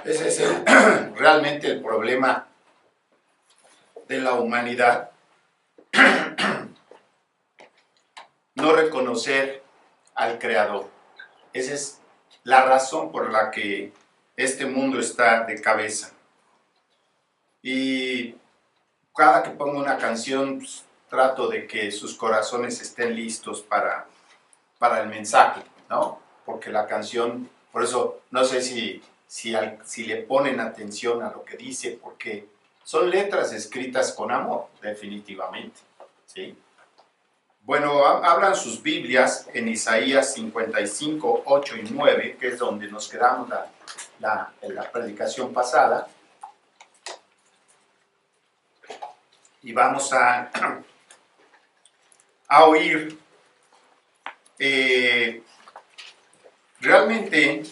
Ese es realmente el problema de la humanidad. No reconocer al Creador. Esa es la razón por la que este mundo está de cabeza. Y cada que pongo una canción, pues, trato de que sus corazones estén listos para el mensaje, ¿no? Porque la canción, por eso no sé si le ponen atención a lo que dice, porque son letras escritas con amor, definitivamente, ¿sí? Bueno, abran sus Biblias en Isaías 55, 8 y 9, que es donde nos quedamos en la predicación pasada. Y vamos a oír realmente,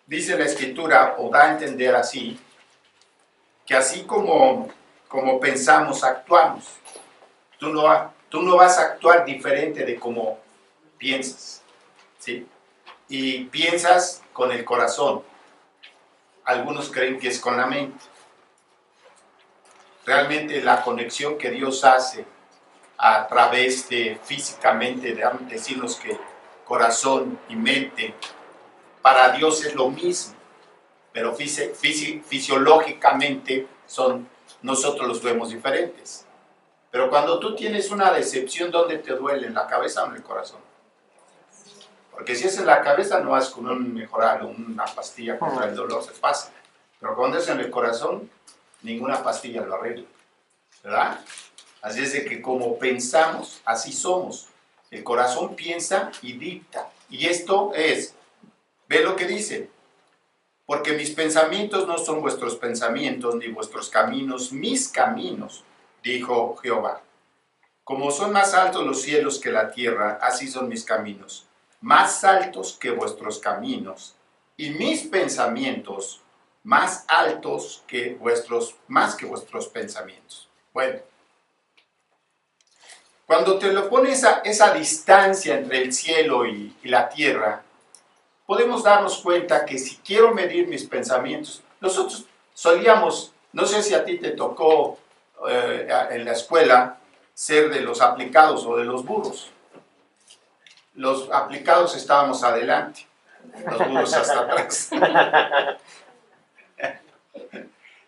dice la Escritura, o da a entender así, que así como pensamos, actuamos. Tú no vas a actuar diferente de como piensas, ¿sí? Y piensas con el corazón. Algunos creen que es con la mente. Realmente la conexión que Dios hace a través de físicamente, de decirnos que corazón y mente, para Dios es lo mismo, pero fisiológicamente nosotros los vemos diferentes. Pero cuando tú tienes una decepción, ¿dónde te duele? ¿En la cabeza o en el corazón? Porque si es en la cabeza, no vas con un mejoral o una pastilla contra el dolor, se pasa. Pero cuando es en el corazón, ninguna pastilla lo arregla, ¿verdad? Así es de que como pensamos, así somos. El corazón piensa y dicta. Y esto es, ve lo que dice, porque mis pensamientos no son vuestros pensamientos, ni vuestros caminos, mis caminos, dijo Jehová. Como son más altos los cielos que la tierra, así son mis caminos, más altos que vuestros caminos, y mis pensamientos más altos que más que vuestros pensamientos. Bueno, cuando te lo pones esa distancia entre el cielo y la tierra, podemos darnos cuenta que si quiero medir mis pensamientos, nosotros solíamos, no sé si a ti te tocó en la escuela, ser de los aplicados o de los burros. Los aplicados estábamos adelante, los burros hasta atrás.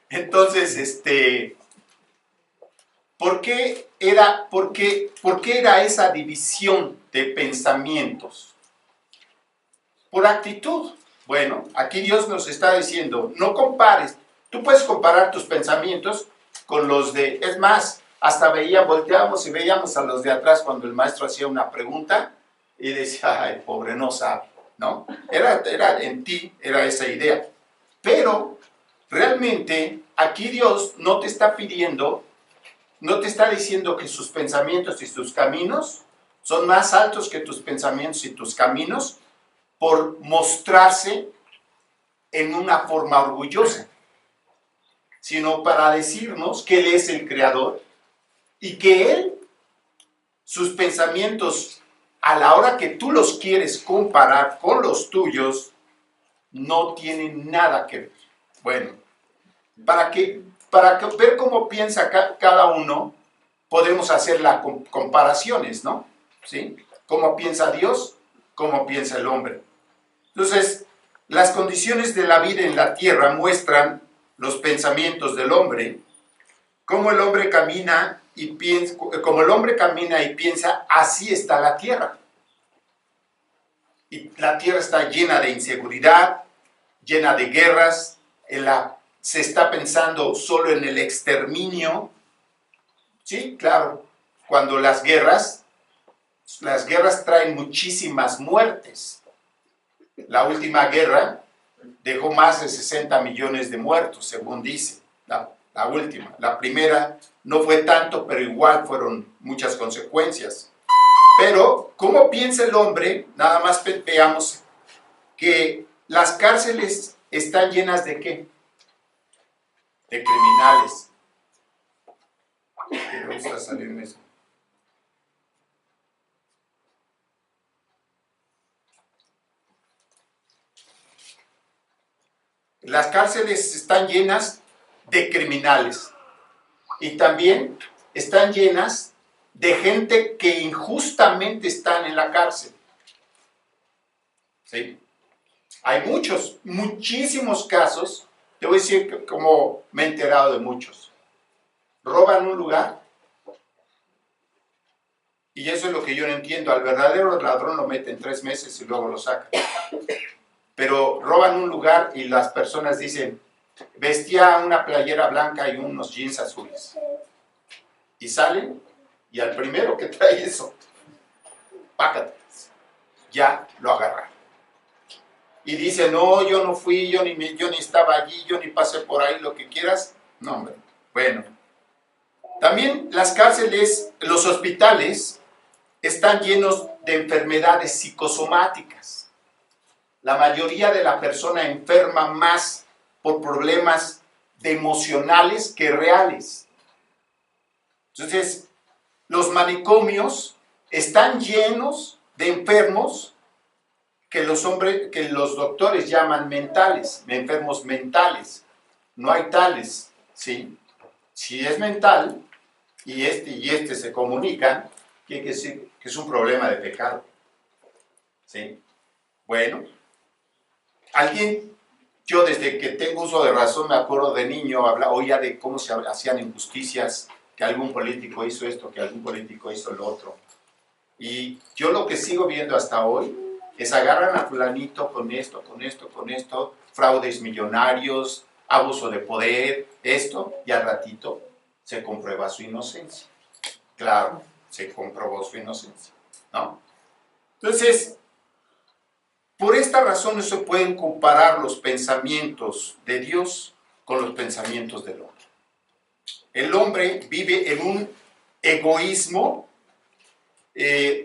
Entonces, ¿por qué era esa división de pensamientos? Por actitud. Bueno, aquí Dios nos está diciendo, no compares. Tú puedes comparar tus pensamientos con los de, es más, hasta volteábamos y veíamos a los de atrás cuando el maestro hacía una pregunta y decía, ay, pobre, no sabe, ¿no? Era en ti, era esa idea. Pero realmente aquí Dios no te está pidiendo, no te está diciendo que sus pensamientos y sus caminos son más altos que tus pensamientos y tus caminos, por mostrarse en una forma orgullosa, sino para decirnos que Él es el Creador y que Él, sus pensamientos, a la hora que tú los quieres comparar con los tuyos, no tienen nada que ver. Bueno, para ver cómo piensa cada uno, podemos hacer las comparaciones, ¿no? ¿Sí? ¿Cómo piensa Dios? ¿Cómo piensa el hombre? Entonces, las condiciones de la vida en la tierra muestran los pensamientos del hombre, cómo el hombre camina y piensa, como el hombre camina y piensa, así está la tierra. Y la tierra está llena de inseguridad, llena de guerras, se está pensando solo en el exterminio. Sí, claro, cuando las guerras traen muchísimas muertes. La última guerra dejó más de 60 millones de muertos, según dice, la última. La primera no fue tanto, pero igual fueron muchas consecuencias. Pero, ¿cómo piensa el hombre? Nada más veamos que las cárceles están llenas ¿de qué? De criminales. Me gusta salirme eso. las cárceles están llenas de criminales y también están llenas de gente que injustamente están en la cárcel. ¿Sí? Hay muchísimos casos, te voy a decir como me he enterado de muchos. Roban un lugar y eso es lo que yo no entiendo. Al verdadero ladrón lo meten 3 meses y luego lo sacan. Pero roban un lugar y las personas dicen, vestía una playera blanca y unos jeans azules. Y salen y al primero que trae eso, pácate, ya lo agarran. Y dice, no, yo no fui, yo ni estaba allí, yo ni pasé por ahí, lo que quieras. No, hombre. Bueno. También las cárceles, los hospitales, están llenos de enfermedades psicosomáticas. La mayoría de la persona enferma más por problemas emocionales que reales. Entonces, los manicomios están llenos de enfermos que los doctores llaman mentales, enfermos mentales. No hay tales, ¿sí? Si es mental y este se comunican, quiere decir que es un problema de pecado. ¿Sí? Bueno, yo desde que tengo uso de razón me acuerdo de niño, oía de cómo se hacían injusticias, que algún político hizo esto, que algún político hizo lo otro. Y yo lo que sigo viendo hasta hoy es agarran a fulanito con esto, fraudes millonarios, abuso de poder, esto, y al ratito se comprueba su inocencia. Claro, se comprobó su inocencia, ¿no? Entonces, por esta razón no se pueden comparar los pensamientos de Dios con los pensamientos del hombre. El hombre vive en un egoísmo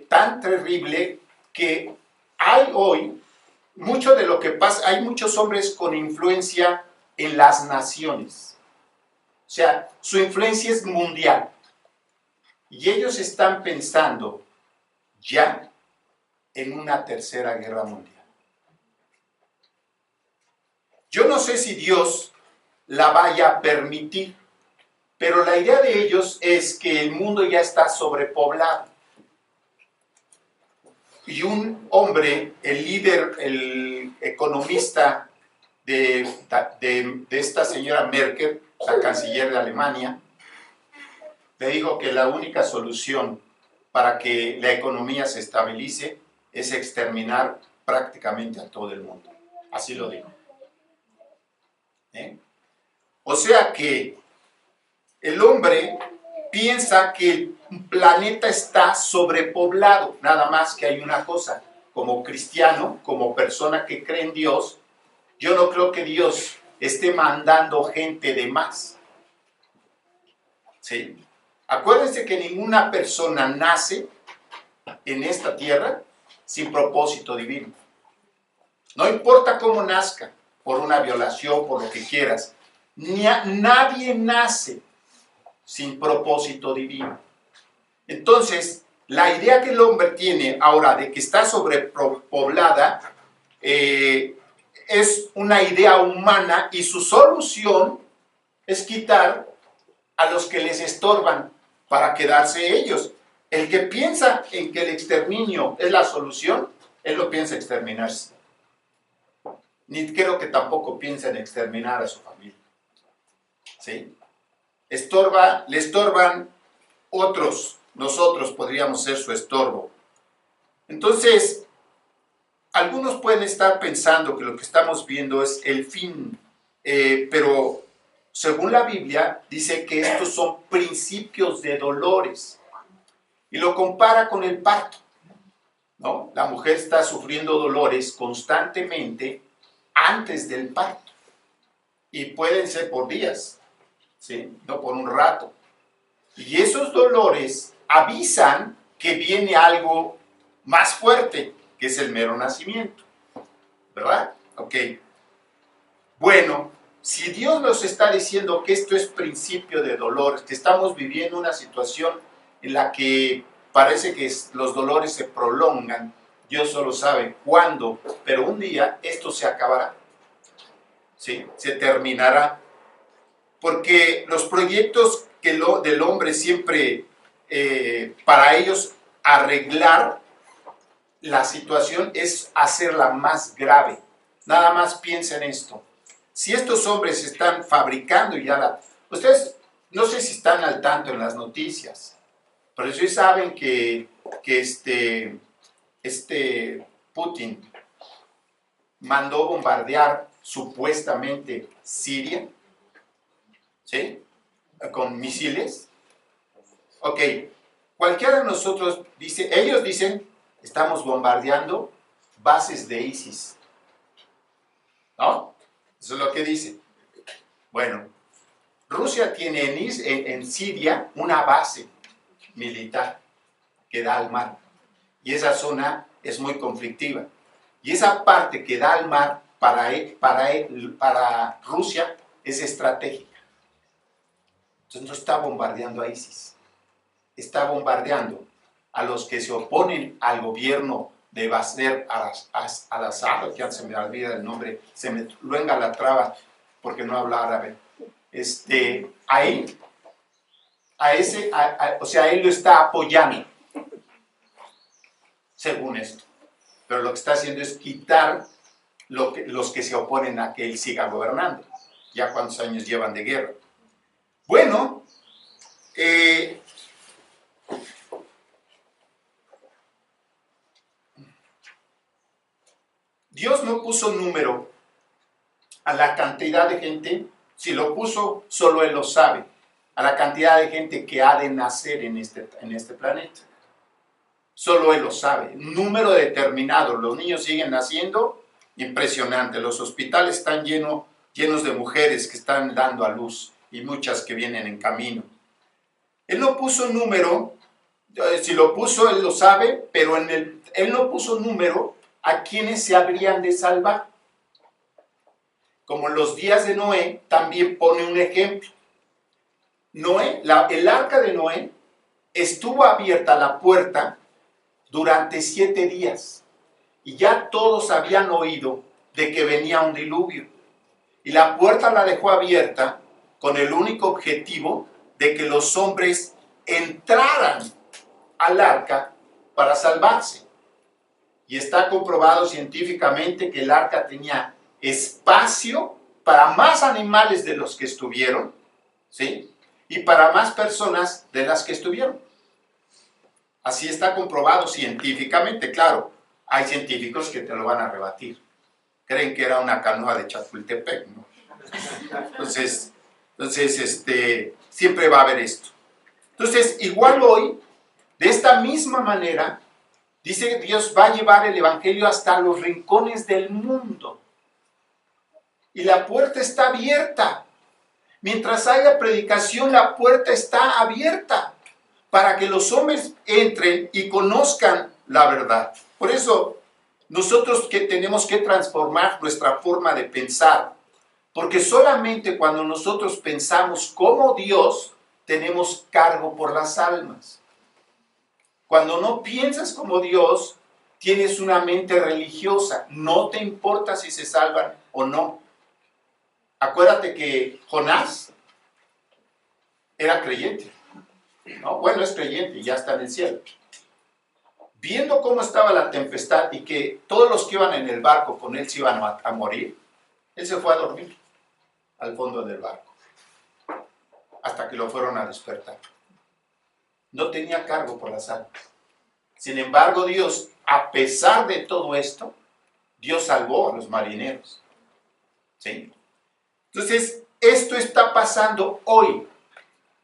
tan terrible que hay hoy mucho de lo que pasa, hay muchos hombres con influencia en las naciones. O sea, su influencia es mundial. Y ellos están pensando ya en una tercera guerra mundial. Yo no sé si Dios la vaya a permitir, pero la idea de ellos es que el mundo ya está sobrepoblado. Y un hombre, el líder, el economista de esta señora Merkel, la canciller de Alemania, le dijo que la única solución para que la economía se estabilice es exterminar prácticamente a todo el mundo. Así lo dijo. O sea que el hombre piensa que el planeta está sobrepoblado, nada más que hay una cosa, como cristiano, como persona que cree en Dios, yo no creo que Dios esté mandando gente de más. ¿Sí? Acuérdense que ninguna persona nace en esta tierra sin propósito divino. No importa cómo nazca, por una violación, por lo que quieras, nadie nace sin propósito divino. Entonces, la idea que el hombre tiene ahora de que está sobrepoblada es una idea humana y su solución es quitar a los que les estorban para quedarse ellos. El que piensa en que el exterminio es la solución, él lo piensa exterminarse. Ni creo que tampoco piensa en exterminar a su familia. ¿Sí? Le estorban otros, nosotros podríamos ser su estorbo. Entonces, algunos pueden estar pensando que lo que estamos viendo es el fin, pero según la Biblia dice que estos son principios de dolores y lo compara con el parto, ¿no? La mujer está sufriendo dolores constantemente antes del parto y pueden ser por días, ¿sí? No por un rato. Y esos dolores avisan que viene algo más fuerte, que es el mero nacimiento, ¿verdad? Ok. Bueno, si Dios nos está diciendo que esto es principio de dolores, que estamos viviendo una situación en la que parece que los dolores se prolongan, Dios solo sabe cuándo, pero un día esto se acabará. ¿sí? Se terminará. Porque los proyectos del hombre siempre, para ellos, arreglar la situación es hacerla más grave. Nada más piensen esto. Si estos hombres están fabricando ya la... Ustedes, no sé si están al tanto en las noticias, pero ustedes saben que Putin mandó bombardear supuestamente Siria, ¿sí? Con misiles. Ok, cualquiera de nosotros dice, ellos dicen, estamos bombardeando bases de ISIS, ¿no? Eso es lo que dicen. Bueno, Rusia tiene en Siria una base militar que da al mar, y esa zona es muy conflictiva, y esa parte que da al mar para Rusia es estratégica. Entonces no está bombardeando a ISIS, está bombardeando a los que se oponen al gobierno de Bashar al-Assad, que se me olvida el nombre, se me luenga la traba porque no habla árabe. Ahí, o sea, él lo está apoyando, según esto. Pero lo que está haciendo es quitar los que se oponen a que él siga gobernando. Ya cuántos años llevan de guerra. Bueno, Dios no puso número a la cantidad de gente, si lo puso, solo Él lo sabe, a la cantidad de gente que ha de nacer en este planeta. Solo Él lo sabe. Número determinado. Los niños siguen naciendo, impresionante. Los hospitales están llenos de mujeres que están dando a luz y muchas que vienen en camino. Él no puso número, si lo puso Él lo sabe, pero Él no puso número a quienes se habrían de salvar. Como en los días de Noé, también pone un ejemplo. El arca de Noé estuvo abierta la puerta durante 7 días y ya todos habían oído de que venía un diluvio. Y la puerta la dejó abierta con el único objetivo de que los hombres entraran al arca para salvarse. Y está comprobado científicamente que el arca tenía espacio para más animales de los que estuvieron, ¿sí? Y para más personas de las que estuvieron. Así está comprobado científicamente. Claro, hay científicos que te lo van a rebatir. Creen que era una canoa de Chapultepec, ¿no? Entonces, siempre va a haber esto. Entonces, igual hoy, de esta misma manera, dice que Dios va a llevar el evangelio hasta los rincones del mundo. Y la puerta está abierta. Mientras haya predicación, la puerta está abierta para que los hombres entren y conozcan la verdad. Por eso, nosotros que tenemos que transformar nuestra forma de pensar, porque solamente cuando nosotros pensamos como Dios, tenemos cargo por las almas. Cuando no piensas como Dios, tienes una mente religiosa. No te importa si se salvan o no. Acuérdate que Jonás era creyente. No, bueno, es creyente y ya está en el cielo. Viendo cómo estaba la tempestad y que todos los que iban en el barco con él se iban a morir, él se fue a dormir al fondo del barco hasta que lo fueron a despertar. No tenía cargo por las almas. Sin embargo, Dios, a pesar de todo esto, Dios salvó a los marineros. ¿Sí? Entonces, esto está pasando hoy.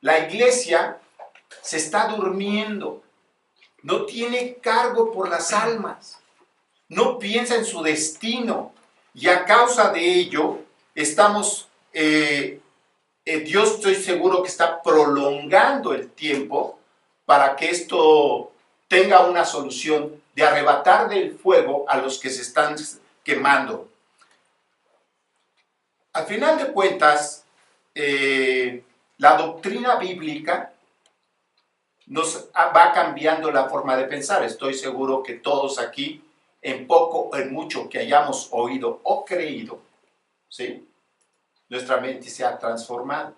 La iglesia se está durmiendo. No tiene cargo por las almas. No piensa en su destino. Y a causa de ello, Dios, estoy seguro que está prolongando el tiempo para que esto tenga una solución de arrebatar del fuego a los que se están quemando. Al final de cuentas, la doctrina bíblica nos va cambiando la forma de pensar. Estoy seguro que todos aquí, en poco o en mucho que hayamos oído o creído, ¿sí? nuestra mente se ha transformado.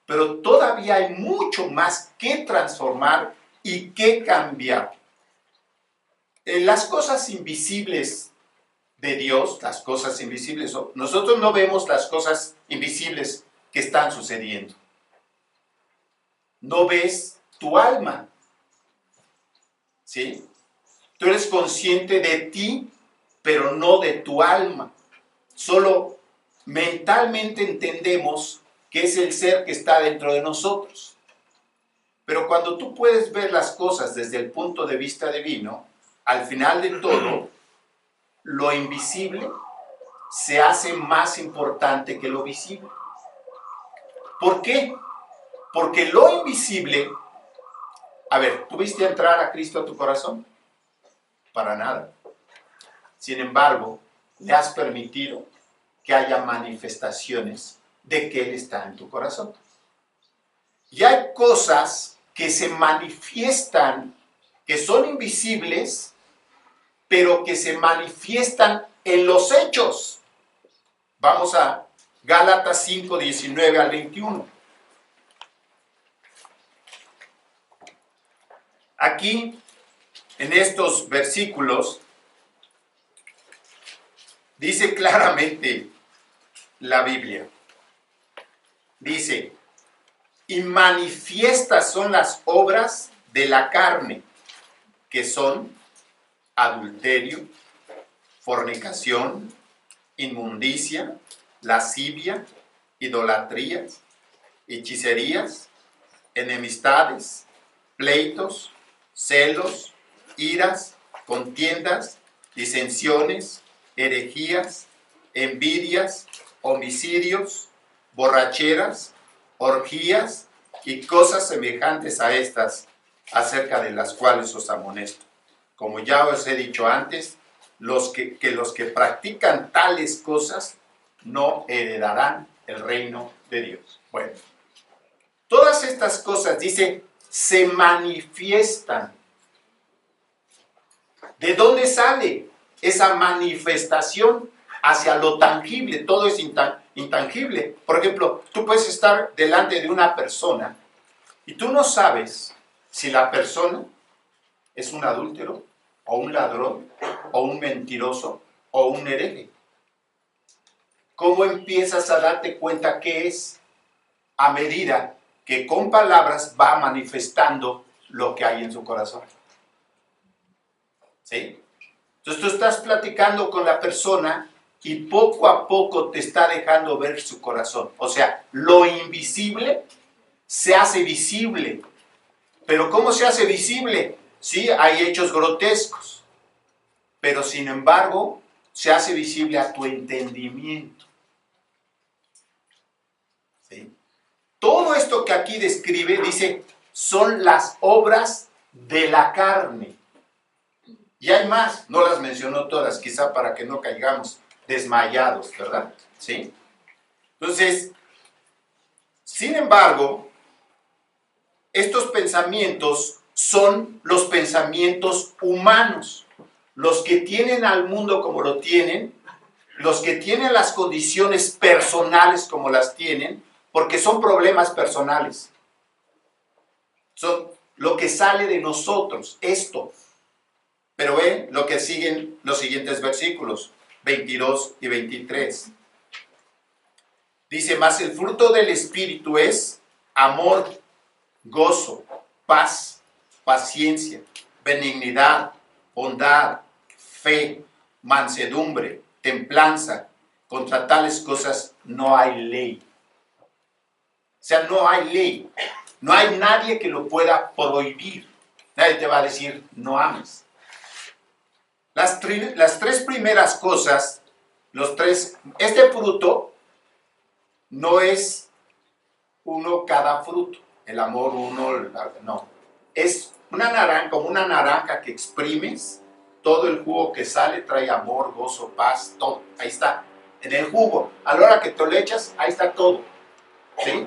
Pero todavía hay mucho más que transformar y que cambiar. Las cosas invisibles de Dios, las cosas invisibles, nosotros no vemos las cosas invisibles que están sucediendo. No ves tu alma, ¿sí? Tú eres consciente de ti, pero no de tu alma. Solo mentalmente entendemos que es el ser que está dentro de nosotros. Pero cuando tú puedes ver las cosas desde el punto de vista divino, al final de todo, lo invisible se hace más importante que lo visible. ¿Por qué? Porque lo invisible... A ver, ¿tuviste entrar a Cristo a tu corazón? Para nada. Sin embargo, le has permitido que haya manifestaciones de que Él está en tu corazón. Y hay cosas que se manifiestan, que son invisibles, pero que se manifiestan en los hechos. Vamos a Gálatas 5, 19 al 21. Aquí, en estos versículos, dice claramente la Biblia. Dice, y manifiestas son las obras de la carne, que son adulterio, fornicación, inmundicia, lascivia, idolatrías, hechicerías, enemistades, pleitos, celos, iras, contiendas, disensiones, herejías, envidias, homicidios, borracheras, orgías y cosas semejantes a estas, acerca de las cuales os amonesto. Como ya os he dicho antes, los que practican tales cosas no heredarán el reino de Dios. Bueno, todas estas cosas, dice, se manifiestan. ¿De dónde sale esa manifestación hacia lo tangible? Todo es intangible. Por ejemplo, tú puedes estar delante de una persona y tú no sabes si la persona es un adúltero, o un ladrón, o un mentiroso, o un hereje. ¿Cómo empiezas a darte cuenta qué es? A medida que con palabras va manifestando lo que hay en su corazón. ¿Sí? Entonces tú estás platicando con la persona y poco a poco te está dejando ver su corazón. O sea, lo invisible se hace visible. ¿Pero cómo se hace visible? Sí, hay hechos grotescos, pero sin embargo se hace visible a tu entendimiento. ¿Sí? Todo esto que aquí describe, dice, son las obras de la carne. Y hay más, no las mencionó todas, quizá para que no caigamos desmayados, ¿verdad? ¿Sí? Entonces, sin embargo, estos pensamientos son los pensamientos humanos, los que tienen al mundo como lo tienen, los que tienen las condiciones personales como las tienen, porque son problemas personales. Son lo que sale de nosotros, esto. Pero ve lo que siguen los siguientes versículos, 22 y 23. Dice, mas el fruto del Espíritu es amor, gozo, paz, paciencia, benignidad, bondad, fe, mansedumbre, templanza. Contra tales cosas no hay ley. O sea, no hay ley. No hay nadie que lo pueda prohibir. Nadie te va a decir, no ames. Las tres primeras cosas, este fruto no es uno cada fruto. El amor uno, no. Es una naranja, como una naranja que exprimes, todo el jugo que sale trae amor, gozo, paz, todo. Ahí está, en el jugo. A la hora que te lo echas, ahí está todo. ¿Sí?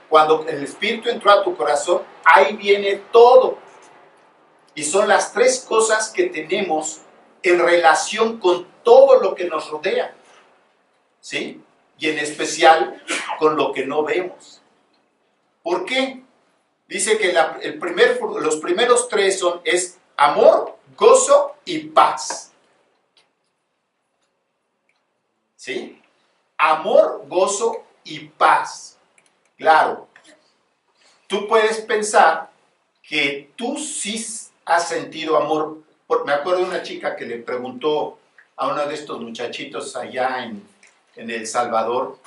Cuando el Espíritu entró a tu corazón, ahí viene todo. Y son las tres cosas que tenemos en relación con todo lo que nos rodea. ¿Sí? y en especial con lo que no vemos. ¿Por qué? Dice que los primeros tres es amor, gozo y paz. ¿Sí? Amor, gozo y paz. Claro, tú puedes pensar que tú sí has sentido amor. Me acuerdo de una chica que le preguntó a uno de estos muchachitos allá en El Salvador,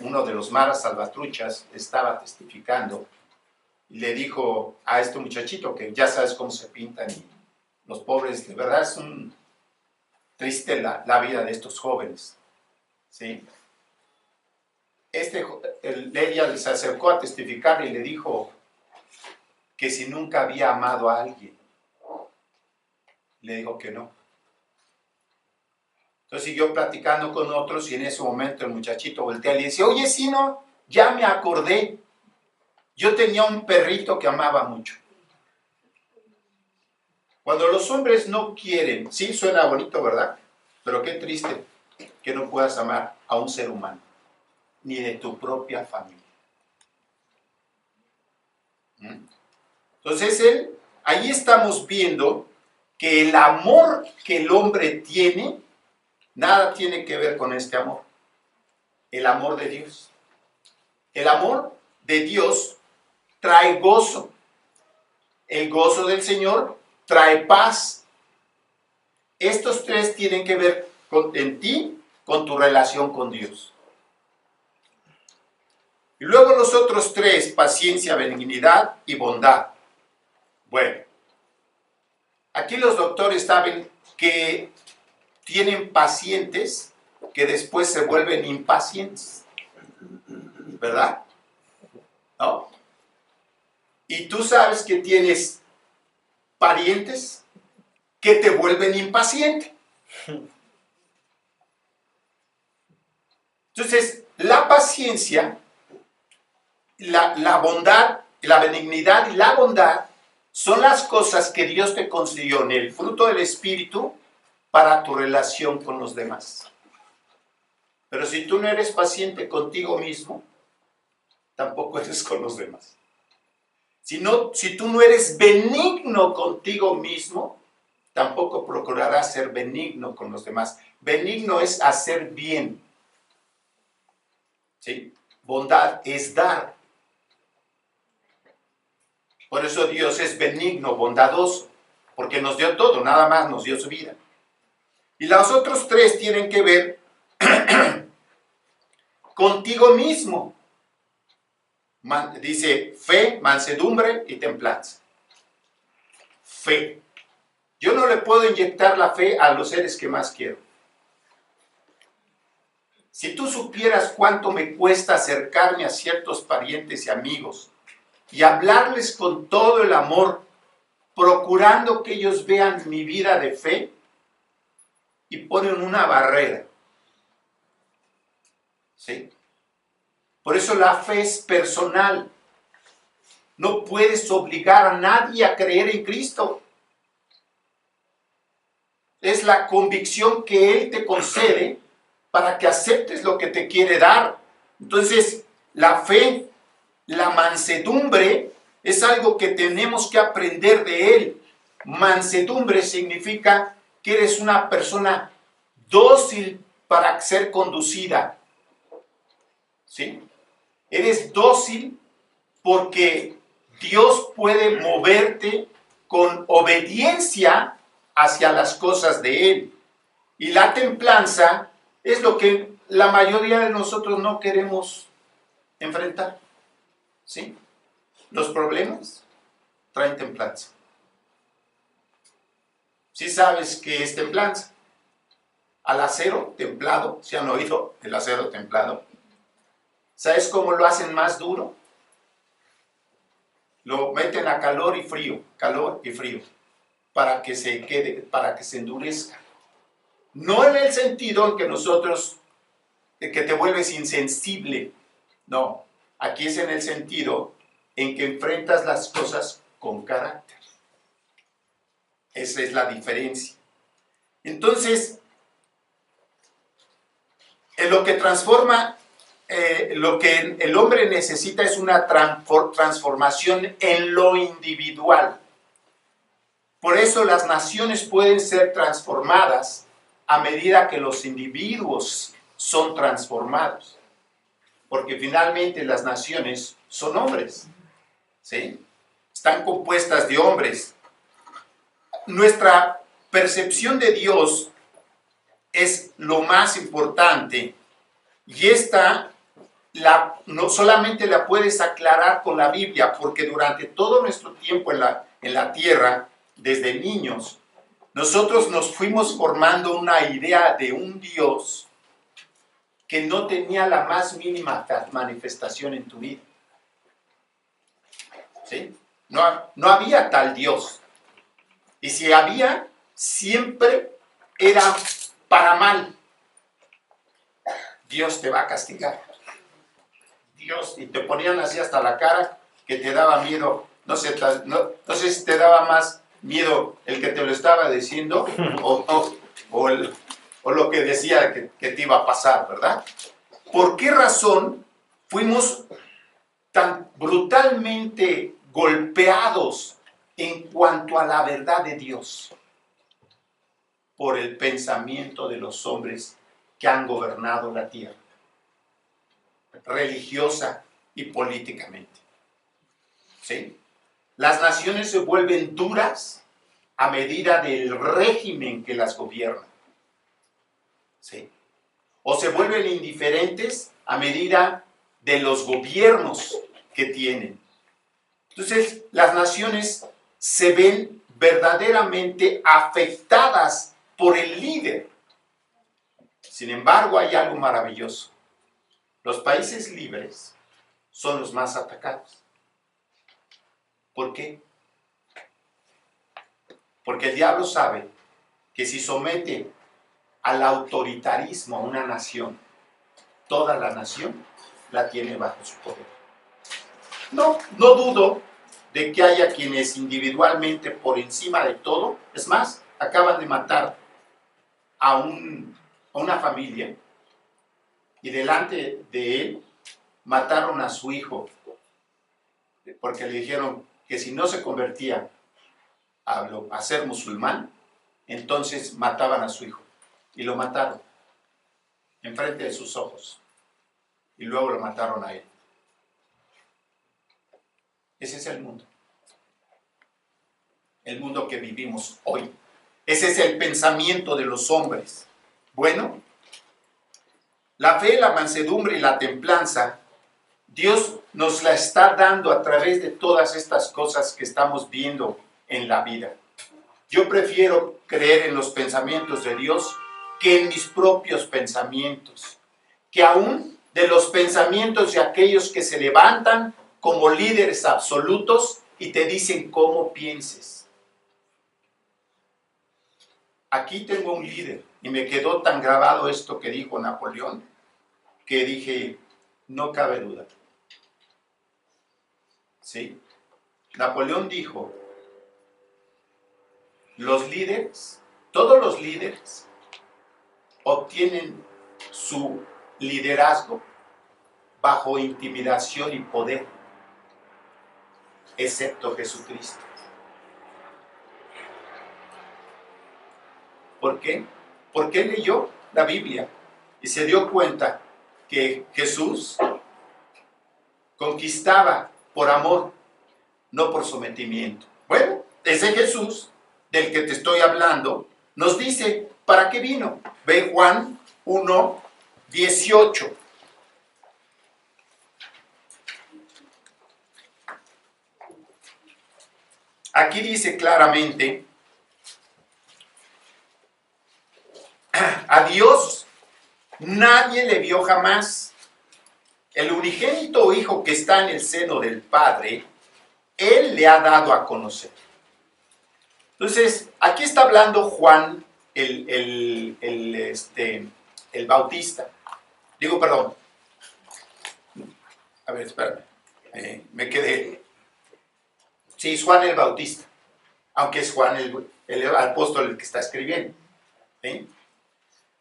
uno de los maras salvatruchas estaba testificando, y le dijo a este muchachito, que ya sabes cómo se pintan y los pobres, de verdad es un triste la vida de estos jóvenes, ¿sí? Ella les acercó a testificar y le dijo que si nunca había amado a alguien. Le dijo que no. Entonces siguió platicando con otros y en ese momento el muchachito voltea y le dice, oye, sí, no, ya me acordé. Yo tenía un perrito que amaba mucho. Cuando los hombres no quieren, sí suena bonito, ¿verdad? Pero qué triste que no puedas amar a un ser humano, ni de tu propia familia. Entonces ahí estamos viendo que el amor que el hombre tiene, nada tiene que ver con este amor. El amor de Dios. El amor de Dios trae gozo. El gozo del Señor trae paz. Estos tres tienen que ver en ti, con tu relación con Dios. Y luego los otros tres, paciencia, benignidad y bondad. Bueno, aquí los doctores saben que tienen pacientes que después se vuelven impacientes, ¿verdad? ¿No? Y tú sabes que tienes parientes que te vuelven impaciente. Entonces, la paciencia, la bondad, la benignidad y la bondad son las cosas que Dios te concedió en el fruto del Espíritu para tu relación con los demás. Pero si tú no eres paciente contigo mismo, tampoco eres con los demás. Si tú no eres benigno contigo mismo, tampoco procurarás ser benigno con los demás. Benigno es hacer bien. ¿Sí? Bondad es dar. Por eso Dios es benigno, bondadoso, porque nos dio todo, nada más nos dio su vida. Y los otros tres tienen que ver contigo mismo. Dice fe, mansedumbre y templanza. Fe. Yo no le puedo inyectar la fe a los seres que más quiero. Si tú supieras cuánto me cuesta acercarme a ciertos parientes y amigos y hablarles con todo el amor, procurando que ellos vean mi vida de fe, y ponen una barrera. ¿Sí? Por eso la fe es personal. No puedes obligar a nadie a creer en Cristo. Es la convicción que Él te concede para que aceptes lo que te quiere dar. Entonces, la fe, la mansedumbre, es algo que tenemos que aprender de Él. Mansedumbre significa que eres una persona dócil para ser conducida. ¿Sí? Eres dócil porque Dios puede moverte con obediencia hacia las cosas de Él. Y la templanza es lo que la mayoría de nosotros no queremos enfrentar. ¿Sí? Los problemas traen templanza. ¿Sí sabes qué es templanza? Al acero templado, ¿se han oído el acero templado? ¿Sabes cómo lo hacen más duro? Lo meten a calor y frío, para que se quede, para que se endurezca. No en el sentido en que nosotros, de que te vuelves insensible, no. Aquí es en el sentido en que enfrentas las cosas con carácter. Esa es la diferencia. Entonces, Lo que transforma, lo que el hombre necesita es una transformación en lo individual. Por eso las naciones pueden ser transformadas a medida que los individuos son transformados. Porque finalmente las naciones son hombres, ¿sí? Están compuestas de hombres. Nuestra percepción de Dios es lo más importante, y esta no solamente la puedes aclarar con la Biblia, porque durante todo nuestro tiempo en la tierra, desde niños, nosotros nos fuimos formando una idea de un Dios que no tenía la más mínima manifestación en tu vida. ¿Sí? No había tal Dios. Y si había, siempre era para mal. Dios te va a castigar. Dios, y te ponían así hasta la cara que te daba miedo. No sé si te daba más miedo el que te lo estaba diciendo o lo que decía que te iba a pasar, ¿verdad? ¿Por qué razón fuimos tan brutalmente golpeados en cuanto a la verdad de Dios? Por el pensamiento de los hombres que han gobernado la tierra, religiosa y políticamente. ¿Sí? Las naciones se vuelven duras a medida del régimen que las gobierna. ¿Sí? O se vuelven indiferentes a medida de los gobiernos que tienen. Entonces, las naciones se ven verdaderamente afectadas por el líder. Sin embargo, hay algo maravilloso. Los países libres son los más atacados. ¿Por qué? Porque el diablo sabe que si somete al autoritarismo a una nación, toda la nación la tiene bajo su poder. No dudo de que haya quienes individualmente, por encima de todo, es más, acaban de matar a una familia y delante de él mataron a su hijo porque le dijeron que si no se convertía a ser musulmán, entonces mataban a su hijo. Y lo mataron enfrente de sus ojos. Y luego lo mataron a él. Ese es el mundo. El mundo que vivimos hoy. Ese es el pensamiento de los hombres. Bueno, la fe, la mansedumbre y la templanza, Dios nos la está dando a través de todas estas cosas que estamos viendo en la vida. Yo prefiero creer en los pensamientos de Dios que en mis propios pensamientos, que aún de los pensamientos de aquellos que se levantan como líderes absolutos y te dicen cómo pienses. Aquí tengo un líder y me quedó tan grabado esto que dijo Napoleón, que dije, no cabe duda. ¿Sí? Napoleón dijo, los líderes, todos los líderes, obtienen su liderazgo bajo intimidación y poder, excepto Jesucristo. ¿Por qué? Porque leyó la Biblia y se dio cuenta que Jesús conquistaba por amor, no por sometimiento. Bueno, ese Jesús del que te estoy hablando nos dice para qué vino. Ve Juan 1:18. Aquí dice claramente, a Dios nadie le vio jamás. El unigénito Hijo que está en el seno del Padre, Él le ha dado a conocer. Entonces, aquí está hablando Juan, el Bautista. Digo, perdón. A ver, espérame. Me quedé. Sí, es Juan el Bautista. Aunque es Juan el apóstol el que está escribiendo. ¿Sí?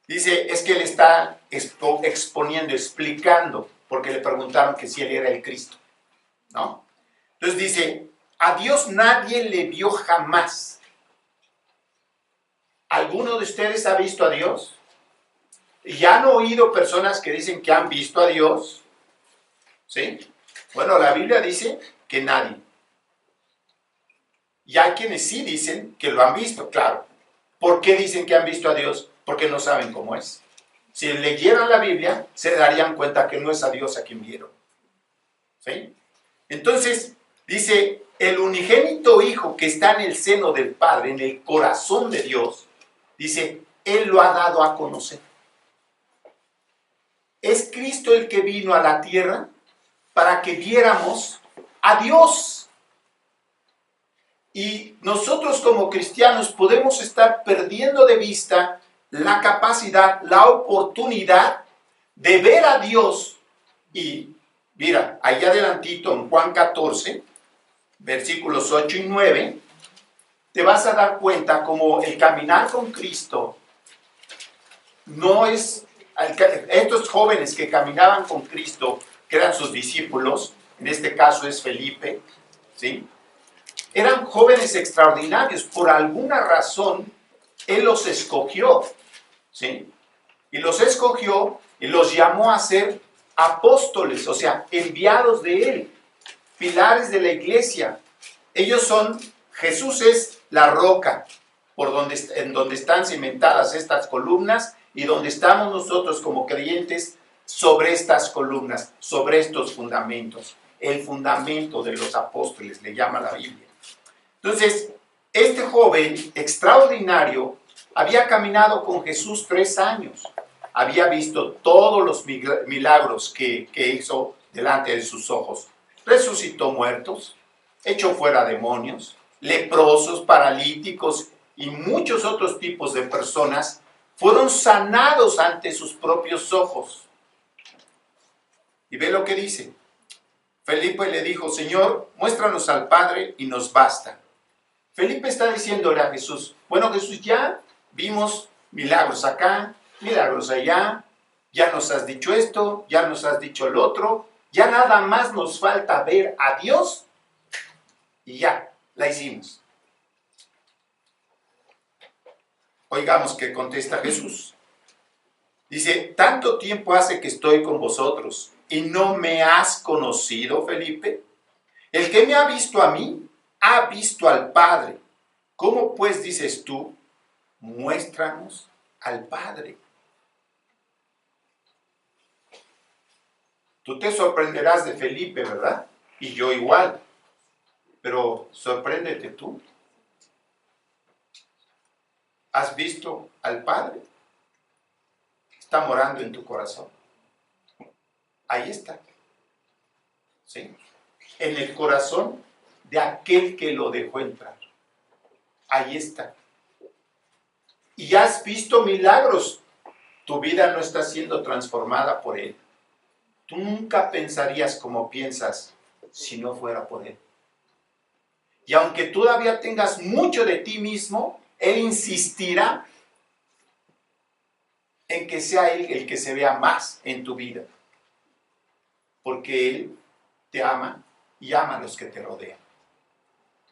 Dice, es que él está exponiendo, explicando, porque le preguntaron que si él era el Cristo, ¿no? Entonces dice, a Dios nadie le vio jamás. ¿Alguno de ustedes ha visto a Dios? ¿Y han oído personas que dicen que han visto a Dios? ¿Sí? Bueno, la Biblia dice que nadie. Y hay quienes sí dicen que lo han visto, claro. ¿Por qué dicen que han visto a Dios? Porque no saben cómo es. Si leyeran la Biblia, se darían cuenta que no es a Dios a quien vieron. ¿Sí? Entonces, dice, el unigénito Hijo que está en el seno del Padre, en el corazón de Dios, dice, Él lo ha dado a conocer. Es Cristo el que vino a la tierra para que viéramos a Dios. Y nosotros como cristianos podemos estar perdiendo de vista la capacidad, la oportunidad de ver a Dios. Y mira, ahí adelantito en Juan 14, versículos 8 y 9, te vas a dar cuenta como el caminar con Cristo no es... Estos jóvenes que caminaban con Cristo, que eran sus discípulos, en este caso es Felipe, ¿sí? Eran jóvenes extraordinarios, por alguna razón Él los escogió, ¿sí? Y los escogió y los llamó a ser apóstoles, o sea, enviados de Él, pilares de la iglesia. Ellos son, Jesús es la roca en donde están cimentadas estas columnas y donde estamos nosotros como creyentes sobre estas columnas, sobre estos fundamentos. El fundamento de los apóstoles, le llama la Biblia. Entonces, este joven extraordinario había caminado con Jesús 3 años. Había visto todos los milagros que hizo delante de sus ojos. Resucitó muertos, echó fuera demonios, leprosos, paralíticos y muchos otros tipos de personas fueron sanados ante sus propios ojos. Y ve lo que dice. Felipe le dijo, Señor, muéstranos al Padre y nos basta. Felipe está diciéndole a Jesús, bueno Jesús, ya vimos milagros acá, milagros allá, ya nos has dicho esto, ya nos has dicho el otro, ya nada más nos falta ver a Dios y ya, la hicimos. Oigamos qué contesta Jesús. Dice, ¿tanto tiempo hace que estoy con vosotros y no me has conocido, Felipe? El que me ha visto a mí, ha visto al Padre. ¿Cómo pues dices tú, muéstranos al Padre? Tú te sorprenderás de Felipe, ¿verdad? Y yo igual. Pero sorpréndete tú. ¿Has visto al Padre? Está morando en tu corazón. Ahí está. ¿Sí? En el corazón de aquel que lo dejó entrar. Ahí está. Y has visto milagros. Tu vida no está siendo transformada por Él. Tú nunca pensarías como piensas si no fuera por Él. Y aunque todavía tengas mucho de ti mismo, Él insistirá en que sea Él el que se vea más en tu vida. Porque Él te ama y ama a los que te rodean.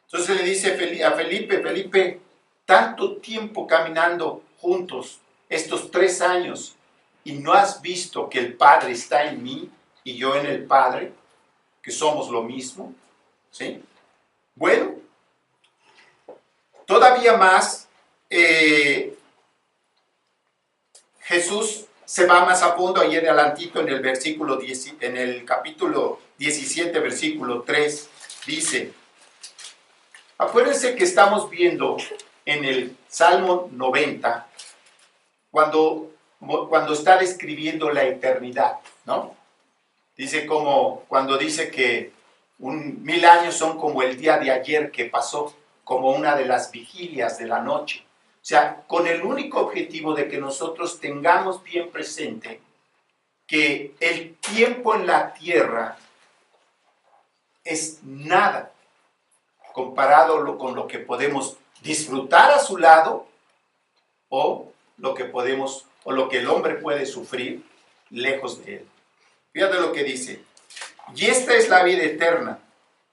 Entonces le dice a Felipe, Felipe, tanto tiempo caminando juntos, estos 3 años, y no has visto que el Padre está en mí y yo en el Padre, que somos lo mismo, ¿sí? Bueno, todavía más, Jesús se va más a fondo ahí en adelantito en el versículo 10, en el capítulo 17, versículo 3, dice, acuérdense que estamos viendo en el Salmo 90, cuando está describiendo la eternidad, ¿no? Dice como, cuando dice que 1000 años son como el día de ayer que pasó, como una de las vigilias de la noche. O sea, con el único objetivo de que nosotros tengamos bien presente que el tiempo en la tierra es nada comparado con lo que podemos disfrutar a su lado o lo que podemos o lo que el hombre puede sufrir lejos de él. Fíjate lo que dice. Y esta es la vida eterna,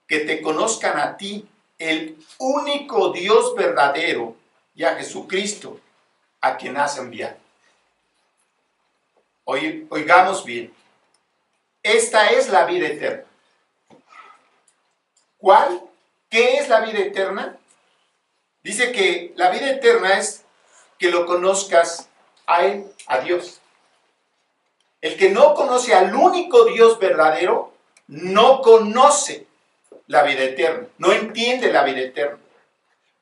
que te conozcan a ti, el único Dios verdadero, y a Jesucristo, a quien has enviado. Oigamos bien. Esta es la vida eterna. ¿Cuál? ¿Qué es la vida eterna? Dice que la vida eterna es que lo conozcas a Él, a Dios. El que no conoce al único Dios verdadero, no conoce la vida eterna, no entiende la vida eterna.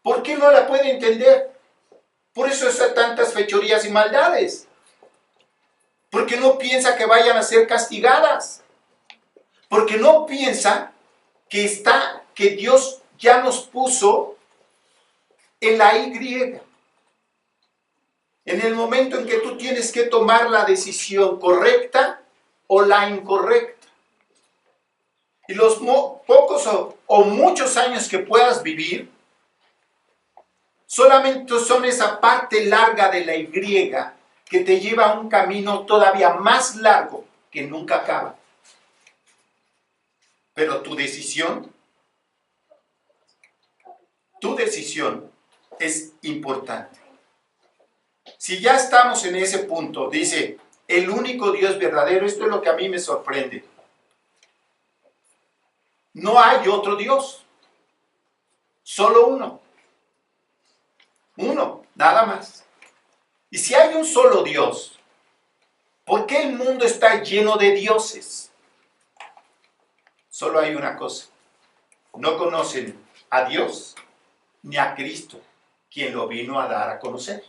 ¿Por qué no la puede entender? Por eso hay tantas fechorías y maldades. Porque no piensa que vayan a ser castigadas. Porque no piensa que Dios ya nos puso en la Y. En el momento en que tú tienes que tomar la decisión correcta o la incorrecta. Y los pocos o muchos años que puedas vivir, solamente son esa parte larga de la Y que te lleva a un camino todavía más largo que nunca acaba. Pero tu decisión es importante. Si ya estamos en ese punto, dice, el único Dios verdadero, esto es lo que a mí me sorprende. No hay otro Dios, solo uno. Uno, nada más. Y si hay un solo Dios, ¿por qué el mundo está lleno de dioses? Solo hay una cosa. No conocen a Dios ni a Cristo, quien lo vino a dar a conocer.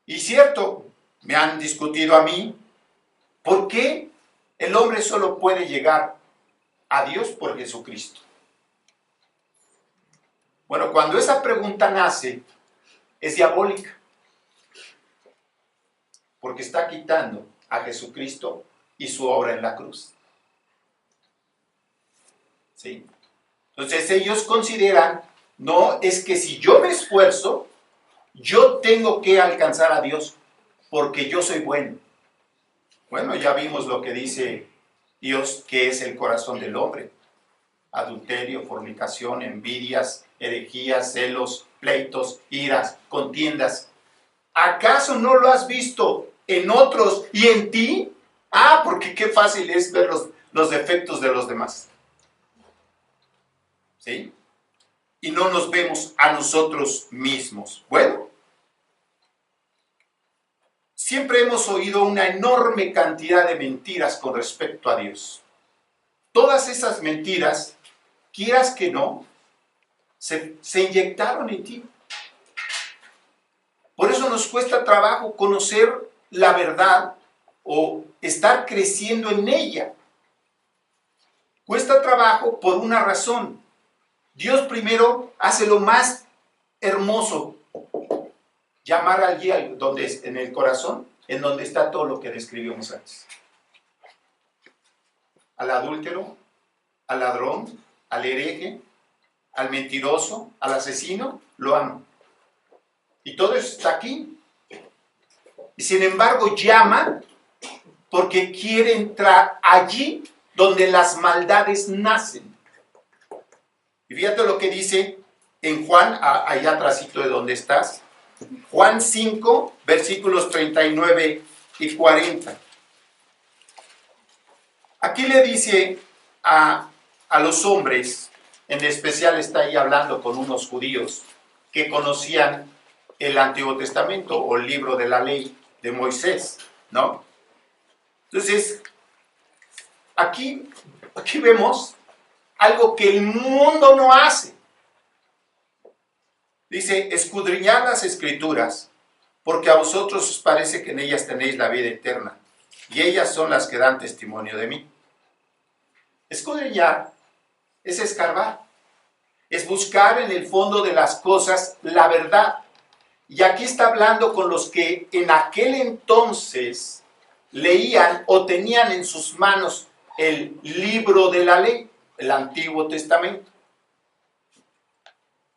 Y cierto, me han discutido a mí, ¿por qué el hombre solo puede llegar a Dios por Jesucristo? Bueno, cuando esa pregunta nace, es diabólica, porque está quitando a Jesucristo y su obra en la cruz. ¿Sí? Entonces ellos consideran, no, es que si yo me esfuerzo, yo tengo que alcanzar a Dios, porque yo soy bueno. Bueno, ya vimos lo que dice Dios, que es el corazón del hombre. Adulterio, fornicación, envidias, herejías, celos, pleitos, iras, contiendas. ¿Acaso no lo has visto en otros y en ti? Ah, porque qué fácil es ver los defectos de los demás. ¿Sí? Y no nos vemos a nosotros mismos. Bueno, siempre hemos oído una enorme cantidad de mentiras con respecto a Dios. Todas esas mentiras, quieras que no, se inyectaron en ti. Por eso nos cuesta trabajo conocer la verdad o estar creciendo en ella. Cuesta trabajo por una razón. Dios primero hace lo más hermoso, llamar allí en el corazón, en donde está todo lo que describimos antes. Al adúltero, al ladrón, al hereje, al mentiroso, al asesino, lo amo. Y todo eso está aquí. Y sin embargo llama porque quiere entrar allí donde las maldades nacen. Y fíjate lo que dice en Juan, allá atrásito de donde estás. Juan 5, versículos 39 y 40. Aquí le dice a los hombres, en especial está ahí hablando con unos judíos que conocían el Antiguo Testamento o el libro de la ley de Moisés, ¿no? Entonces, aquí vemos algo que el mundo no hace. Dice, escudriñad las Escrituras, porque a vosotros os parece que en ellas tenéis la vida eterna, y ellas son las que dan testimonio de mí. Escudriñar es escarbar, es buscar en el fondo de las cosas la verdad. Y aquí está hablando con los que en aquel entonces leían o tenían en sus manos el libro de la ley, el Antiguo Testamento.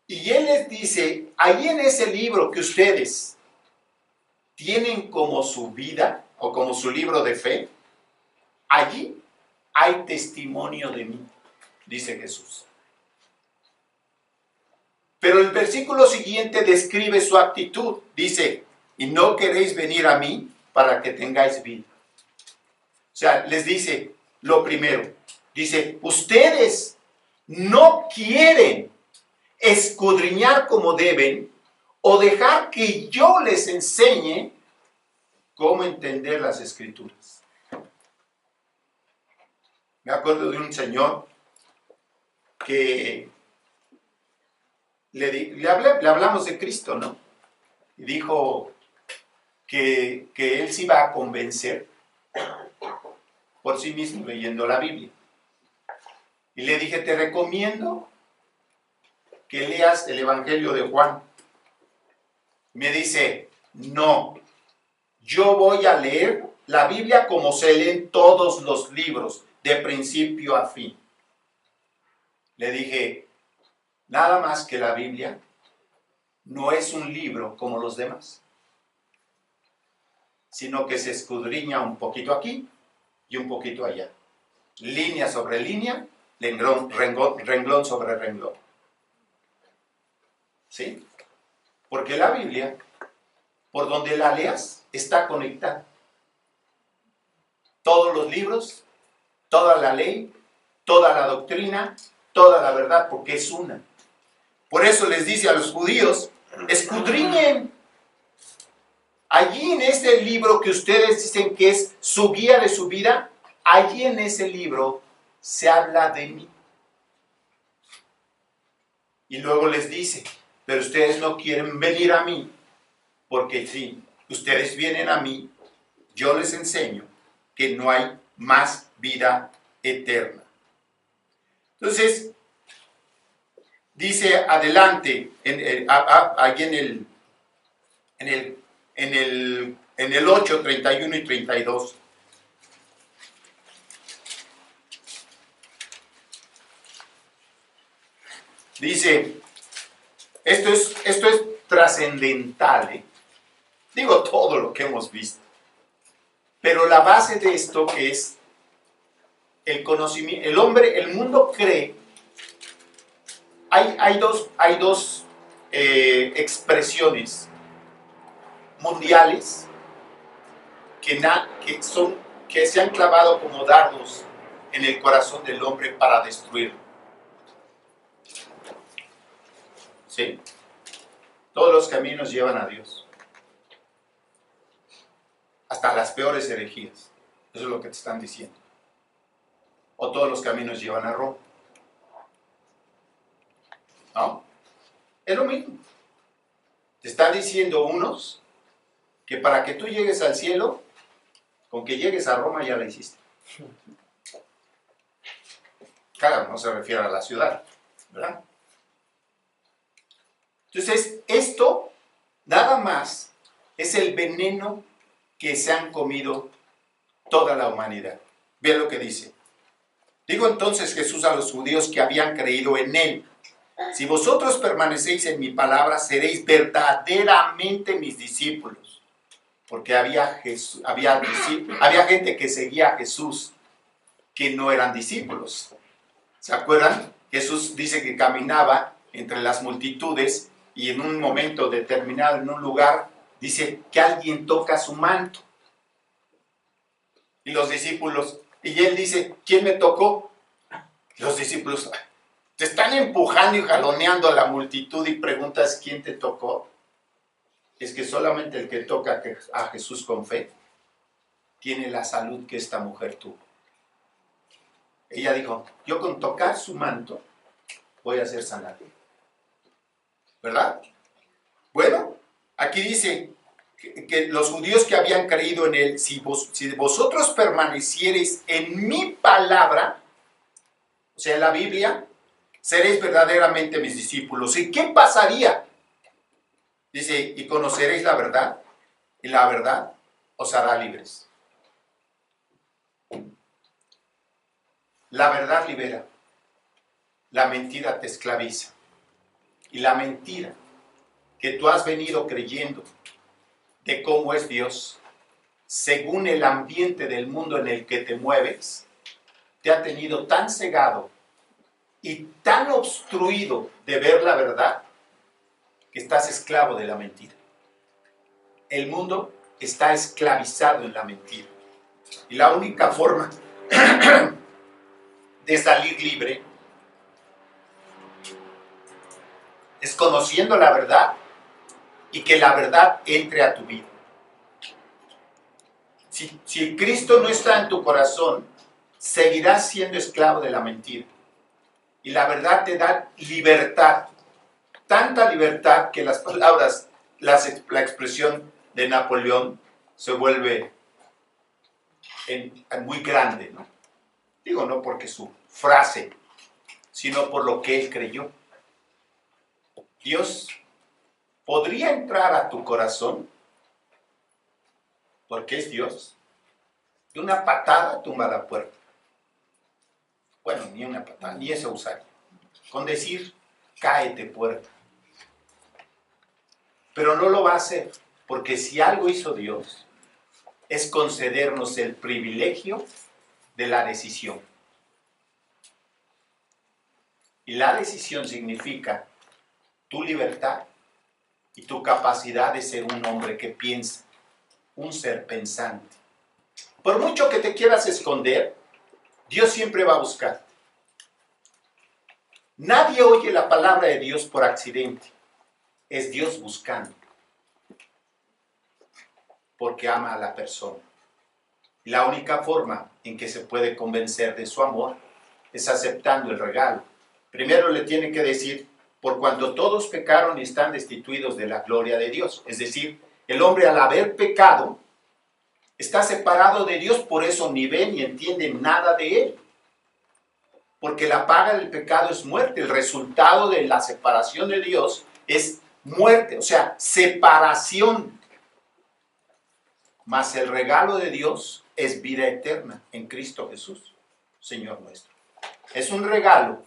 Y él les dice, ahí en ese libro que ustedes tienen como su vida o como su libro de fe, allí hay testimonio de mí, dice Jesús. Pero el versículo siguiente describe su actitud. Dice, y no queréis venir a mí para que tengáis vida. O sea, les dice lo primero. Dice, ustedes no quieren escudriñar como deben o dejar que yo les enseñe cómo entender las Escrituras. Me acuerdo de un señor que le hablamos de Cristo, ¿no? Y dijo que él se iba a convencer por sí mismo leyendo la Biblia. Y le dije, te recomiendo que leas el Evangelio de Juan. Me dice, no, yo voy a leer la Biblia como se leen todos los libros, de principio a fin. Le dije, nada más que la Biblia no es un libro como los demás, sino que se escudriña un poquito aquí y un poquito allá. Línea sobre línea, renglón sobre renglón. ¿Sí? Porque la Biblia, por donde la leas, está conectada. Todos los libros, toda la ley, toda la doctrina, toda la verdad, porque es una. Por eso les dice a los judíos, escudriñen. Allí en ese libro que ustedes dicen que es su guía de su vida, allí en ese libro se habla de mí. Y luego les dice, pero ustedes no quieren venir a mí, porque si ustedes vienen a mí, yo les enseño que no hay más vida eterna. Entonces, dice adelante, aquí en el 8, 31 y 32. Dice, esto es trascendental, ¿eh? Digo todo lo que hemos visto. Pero la base de esto que es el conocimiento, el mundo cree, hay dos expresiones mundiales que se han clavado como dardos en el corazón del hombre para destruirlo. ¿Sí? Todos los caminos llevan a Dios. Hasta las peores herejías. Eso es lo que te están diciendo. O todos los caminos llevan a Roma. ¿No? Es lo mismo. Te están diciendo unos que para que tú llegues al cielo, con que llegues a Roma ya la hiciste. Claro, no se refiere a la ciudad, ¿verdad? Entonces, esto nada más es el veneno que se han comido toda la humanidad. Vean lo que dice. Digo entonces Jesús a los judíos que habían creído en él: si vosotros permanecéis en mi palabra, seréis verdaderamente mis discípulos. Porque había gente que seguía a Jesús que no eran discípulos. ¿Se acuerdan? Jesús dice que caminaba entre las multitudes y en un momento determinado, en un lugar, dice que alguien toca su manto. Y los discípulos, y él dice, ¿quién me tocó? Los discípulos, te están empujando y jaloneando a la multitud y preguntas, ¿quién te tocó? Es que solamente el que toca a Jesús con fe tiene la salud que esta mujer tuvo. Ella dijo, yo con tocar su manto voy a ser sanada. ¿Verdad? Bueno, aquí dice que los judíos que habían creído en él, si vosotros permaneciereis en mi palabra, o sea, en la Biblia, seréis verdaderamente mis discípulos. ¿Y qué pasaría? Dice, y conoceréis la verdad, y la verdad os hará libres. La verdad libera, la mentira te esclaviza. Y la mentira que tú has venido creyendo de cómo es Dios, según el ambiente del mundo en el que te mueves, te ha tenido tan cegado y tan obstruido de ver la verdad que estás esclavo de la mentira. El mundo está esclavizado en la mentira. Y la única forma de salir libre es conociendo la verdad y que la verdad entre a tu vida. Si Cristo no está en tu corazón, seguirás siendo esclavo de la mentira. Y la verdad te da libertad, tanta libertad que las palabras, la expresión de Napoleón se vuelve muy grande, ¿no? Digo, no porque su frase, sino por lo que él creyó. Dios podría entrar a tu corazón, porque es Dios, de una patada tumba la puerta. Bueno, ni una patada, ni ese usario. Con decir, cáete puerta. Pero no lo va a hacer, porque si algo hizo Dios, es concedernos el privilegio de la decisión. Y la decisión significa tu libertad y tu capacidad de ser un hombre que piensa, un ser pensante. Por mucho que te quieras esconder, Dios siempre va a buscar. Nadie oye la palabra de Dios por accidente. Es Dios buscando. Porque ama a la persona. Y la única forma en que se puede convencer de su amor es aceptando el regalo. Primero le tiene que decir, por cuanto todos pecaron y están destituidos de la gloria de Dios. Es decir, el hombre al haber pecado está separado de Dios, por eso ni ve ni entiende nada de él. Porque la paga del pecado es muerte. El resultado de la separación de Dios es muerte, o sea, separación. Mas el regalo de Dios es vida eterna en Cristo Jesús, Señor nuestro. Es un regalo.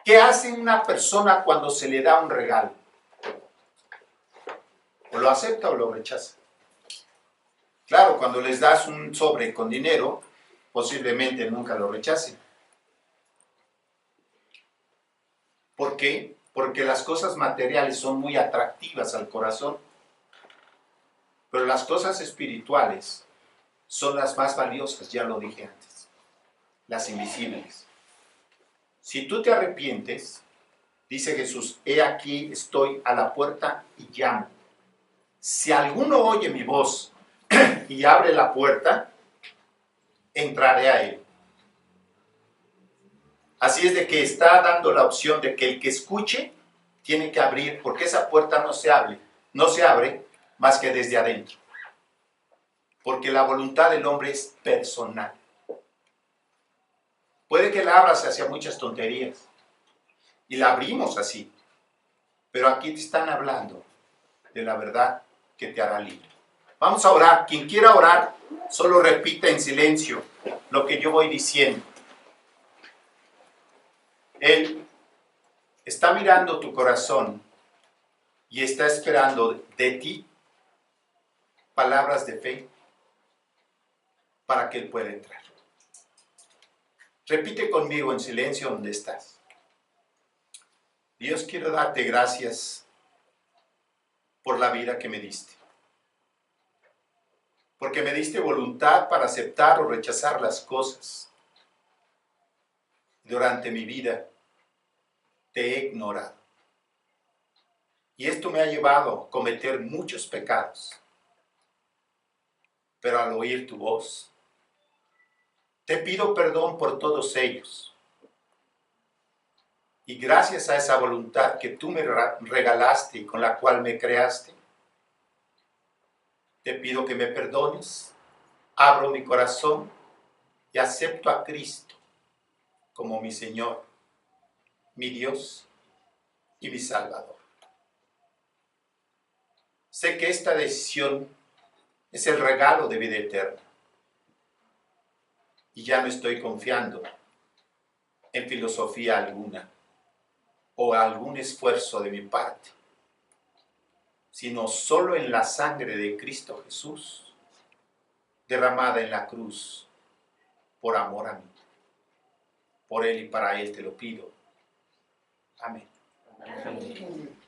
¿Qué hace una persona cuando se le da un regalo? O lo acepta o lo rechaza. Claro, cuando les das un sobre con dinero, posiblemente nunca lo rechacen. ¿Por qué? Porque las cosas materiales son muy atractivas al corazón. Pero las cosas espirituales son las más valiosas, ya lo dije antes. Las invisibles. Si tú te arrepientes, dice Jesús, he aquí estoy a la puerta y llamo. Si alguno oye mi voz y abre la puerta, entraré a él. Así es de que está dando la opción de que el que escuche tiene que abrir, porque esa puerta no se abre más que desde adentro. Porque la voluntad del hombre es personal. Puede que la abras hacia muchas tonterías. Y la abrimos así. Pero aquí te están hablando de la verdad que te hará libre. Vamos a orar. Quien quiera orar, solo repita en silencio lo que yo voy diciendo. Él está mirando tu corazón y está esperando de ti palabras de fe para que Él pueda entrar. Repite conmigo en silencio donde estás. Dios, quiero darte gracias por la vida que me diste. Porque me diste voluntad para aceptar o rechazar las cosas. Durante mi vida te he ignorado. Y esto me ha llevado a cometer muchos pecados. Pero al oír tu voz, te pido perdón por todos ellos. Y gracias a esa voluntad que tú me regalaste y con la cual me creaste, te pido que me perdones, abro mi corazón y acepto a Cristo como mi Señor, mi Dios y mi Salvador. Sé que esta decisión es el regalo de vida eterna. Y ya no estoy confiando en filosofía alguna o algún esfuerzo de mi parte, sino solo en la sangre de Cristo Jesús, derramada en la cruz por amor a mí. Por Él y para Él te lo pido. Amén. Amén.